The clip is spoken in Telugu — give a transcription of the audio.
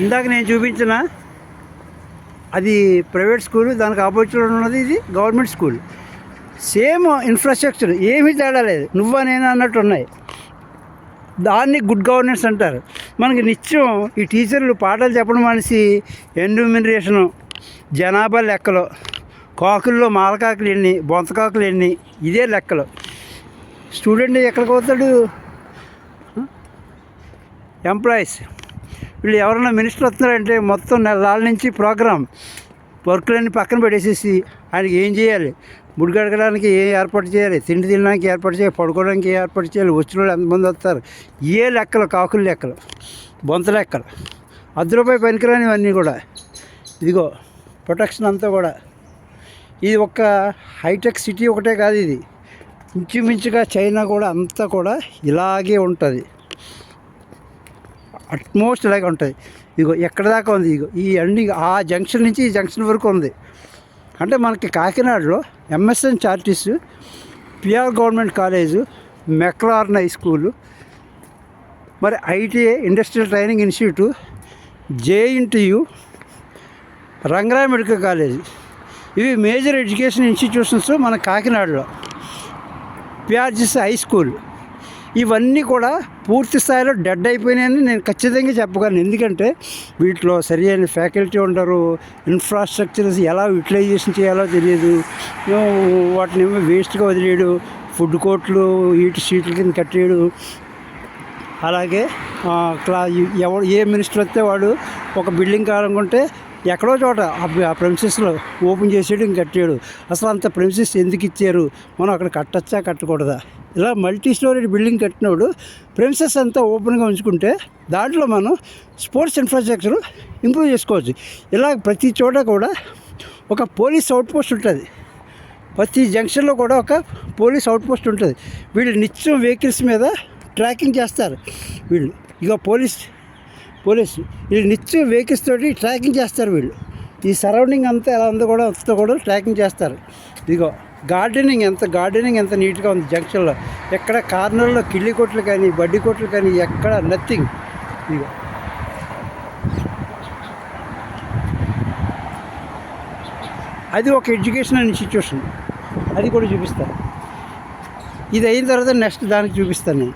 ఇందాక నేను చూపించిన అది ప్రైవేట్ స్కూల్, దానికి ఆపోజిట్లో ఉన్నది ఇది గవర్నమెంట్ స్కూల్. సేమ్ ఇన్ఫ్రాస్ట్రక్చర్, ఏమీ తేడా లేదు, నువ్వా నేనా అన్నట్టు ఉన్నాయి. దాన్ని గుడ్ గవర్నెన్స్ అంటారు. మనకి నిత్యం ఈ టీచర్లు పాఠాలు చెప్పడం మనిషి ఎన్యూమినరేషను, జనాభా లెక్కలు, కాకుల్లో మాలకాకులు ఎన్ని, బొంతకాకులు ఎన్ని, ఇదే లెక్కలు. స్టూడెంట్ ఎక్కడికి పోతాడు? ఎంప్లాయీస్ వీళ్ళు ఎవరైనా మినిస్టర్ వస్తున్నారంటే మొత్తం నెలల నుంచి ప్రోగ్రామ్ వర్కులన్నీ పక్కన పెట్టేసేసి ఆయనకి ఏం చేయాలి, ముడి కడగడానికి ఏం ఏర్పాటు చేయాలి, తిండి తినడానికి ఏర్పాటు చేయాలి, పడుకోవడానికి ఏర్పాటు చేయాలి, వచ్చిన వాళ్ళు ఎంతమంది వస్తారు, ఏ లెక్కలు, కాకుల లెక్కలు, బొంత లెక్కలు, ₹10 పనికిరానివన్నీ కూడా. ఇదిగో ప్రొటెక్షన్ అంతా కూడా. ఇది ఒక హైటెక్ సిటీ ఒకటే కాదు, ఇది ఇంచుమించుగా చైనా కూడా అంతా కూడా ఇలాగే ఉంటుంది, అట్మోస్ట్ ఇలాగే ఉంటుంది. ఇదిగో ఎక్కడ దాకా ఉంది, ఇదిగో ఈ అన్ని ఆ జంక్షన్ నుంచి ఈ జంక్షన్ వరకు ఉంది. అంటే మనకి కాకినాడలో MSN charities, PR government college, McLaurin high school, మరి ITI industrial training institute, JNTU, Rangaraya medical college, ఇవి మేజర్ ఎడ్యుకేషన్ ఇన్స్టిట్యూషన్స్ మన కాకినాడలో. పిఆర్జిసి హై స్కూల్, ఇవన్నీ కూడా పూర్తి స్థాయిలో డెడ్ అయిపోయినాయని నేను ఖచ్చితంగా చెప్పగలను. ఎందుకంటే వీటిలో సరి అయిన ఫ్యాకల్టీ ఉండరు, ఇన్ఫ్రాస్ట్రక్చర్స్ ఎలా యూటిలైజేషన్ చేయాలో తెలియదు, వాటిని ఏమో వేస్ట్గా వదిలేయడు, ఫుడ్ కోర్ట్లు ఈటి సీట్ల కింద కట్టేయడు. అలాగే ఎవడు ఏ మినిస్టర్ వస్తే వాడు ఒక బిల్డింగ్ కావాలనుకుంటే ఎక్కడో చోట ఆ ప్రెమిసెస్లో ఓపెన్ చేసేయడం, కట్టాడు. అసలు అంత ప్రెమిసెస్ ఎందుకు ఇచ్చారు, మనం అక్కడ కట్టచ్చా కట్టకూడదా? ఇలా మల్టీ స్టోరీ బిల్డింగ్ కట్టినప్పుడు ప్రెమిసెస్ అంతా ఓపెన్గా ఉంచుకుంటే దాంట్లో మనం స్పోర్ట్స్ ఇన్ఫ్రాస్ట్రక్చర్ ఇంప్రూవ్ చేసుకోవచ్చు. ఇలా ప్రతి చోట కూడా ఒక పోలీస్ అవుట్పోస్ట్ ఉంటుంది, ప్రతి జంక్షన్లో కూడా ఒక పోలీస్ అవుట్పోస్ట్ ఉంటుంది. వీళ్ళు నిత్యం వెహికల్స్ మీద ట్రాకింగ్ చేస్తారు. వీళ్ళు ఇక పోలీసు వీళ్ళు నిత్యం వెహికల్స్ తోటి ట్రాకింగ్ చేస్తారు. వీళ్ళు ఈ సరౌండింగ్ అంతా ఎలా ఉందో కూడా అంతా కూడా ట్రాకింగ్ చేస్తారు. ఇదిగో గార్డెనింగ్ ఎంత నీట్గా ఉంది జంక్షన్లో. ఎక్కడ కార్నర్లో కిళ్ళి కొట్లు కానీ బడ్డీ కొట్లు కానీ ఎక్కడ నథింగ్. ఇదిగో అది ఒక ఎడ్యుకేషనల్ ఇన్స్టిట్యూషన్, అది కూడా చూపిస్తాను. ఇది అయిన తర్వాత నెక్స్ట్ దానికి చూపిస్తాను నేను.